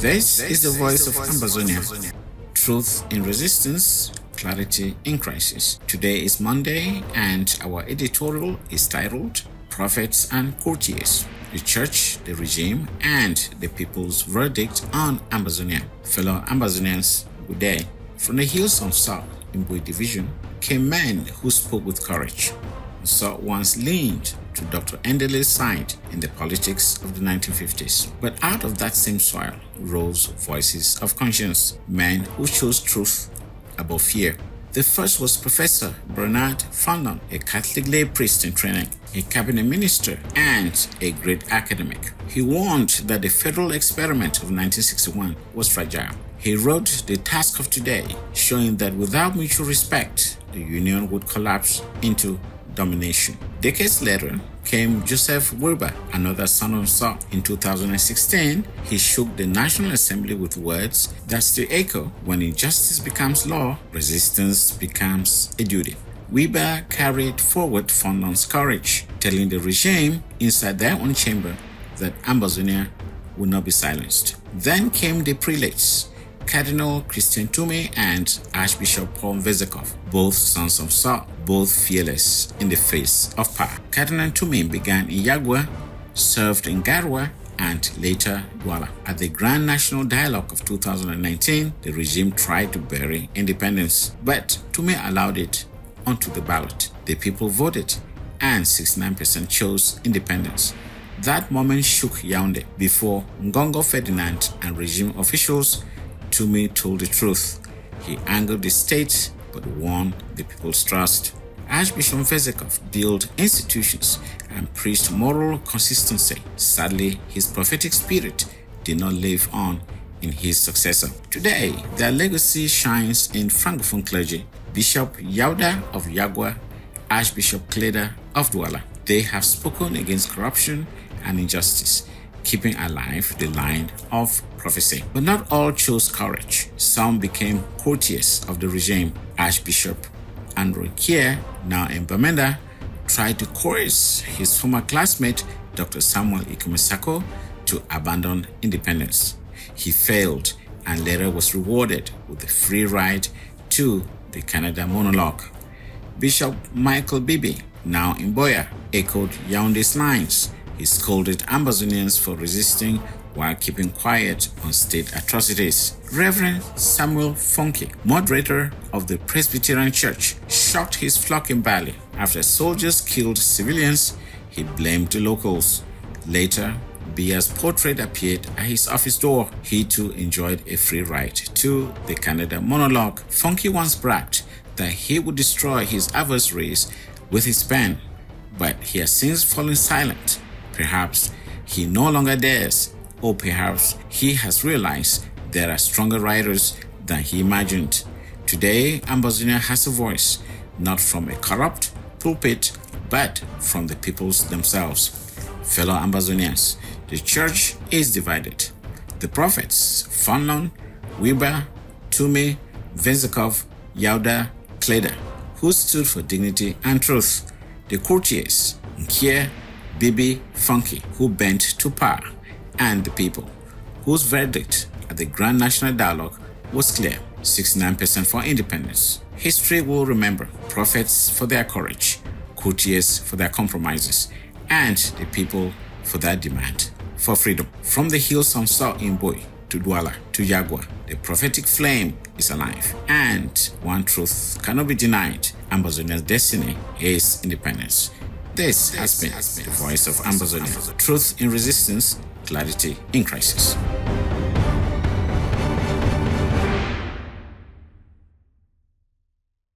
This is the voice of Ambazonia. Truth in resistance, clarity in crisis. Today is Monday, and our editorial is titled Prophets and Courtiers: the Church, the Regime, and the People's Verdict on Ambazonia. Fellow Ambazonians, good day. From the hills of South in Boy Division came men who spoke with courage. South once leaned to Dr. Endele's side in the politics of the 1950s. But out of that same soil rose voices of conscience, men who chose truth above fear. The first was Professor Bernard Fandon, a Catholic lay priest in training, a cabinet minister, and a great academic. He warned that the federal experiment of 1961 was fragile. He wrote The Task of Today, showing that without mutual respect, the Union would collapse into domination. Decades later came Joseph Wilbur, another son of Saul. In 2016, he shook the National Assembly with words that still echo: when injustice becomes law, resistance becomes a duty. Wilbur carried forward Fondon's courage, telling the regime inside their own chamber that Ambazonia would not be silenced. Then came the prelates, Cardinal Christian Toomey and Archbishop Paul Vezekov, both sons of Saul, both fearless in the face of power. Cardinal Toomey began in Yagua, served in Garwa, and later Douala. At the Grand National Dialogue of 2019, the regime tried to bury independence, but Toomey allowed it onto the ballot. The people voted, and 69% chose independence. That moment shook Yaoundé. Before Ngongo Ferdinand and regime officials, Toomey told the truth. He angered the state, but won the people's trust. Archbishop Vezekov built institutions and preached moral consistency. Sadly, his prophetic spirit did not live on in his successor. Today, their legacy shines in Francophone clergy. Bishop Yauda of Yagua, Archbishop Cleda of Douala. They have spoken against corruption and injustice, keeping alive the line of prophecy. But not all chose courage. Some became courtiers of the regime. Archbishop Andrew Kier, now in Bamenda, tried to coerce his former classmate Dr. Samuel Ikumisako to abandon independence. He failed and later was rewarded with a free ride to the Canada monologue. Bishop Michael Bibi, now in Boya, echoed Yaoundé's lines. He scolded Ambazonians for resisting while keeping quiet on state atrocities. Reverend Samuel Funke, moderator of the Presbyterian Church, shocked his flock in Bali. After soldiers killed civilians, he blamed the locals. Later, Bia's portrait appeared at his office door. He too enjoyed a free ride to the Canada monologue. Funke once bragged that he would destroy his adversaries with his pen, but he has since fallen silent. Perhaps he no longer dares, or perhaps he has realized there are stronger writers than he imagined. Today, Ambazonia has a voice, not from a corrupt pulpit, but from the peoples themselves. Fellow Ambazonians, the church is divided. The prophets, Fandon, Wilbur, Toomey, Vezekov, Yauda, Cleda, who stood for dignity and truth. The courtiers, Nkier, Bibi, Funky, who bent to power, and the people, whose verdict at the Grand National Dialogue was clear: 69% for independence. History will remember prophets for their courage, courtiers for their compromises, and the people for their demand for freedom. From the hills of South Imboy to Douala to Yagua, the prophetic flame is alive, and one truth cannot be denied: Ambazonia's destiny is independence. This has been the voice of Ambazonia. Truth in resistance, clarity in crisis.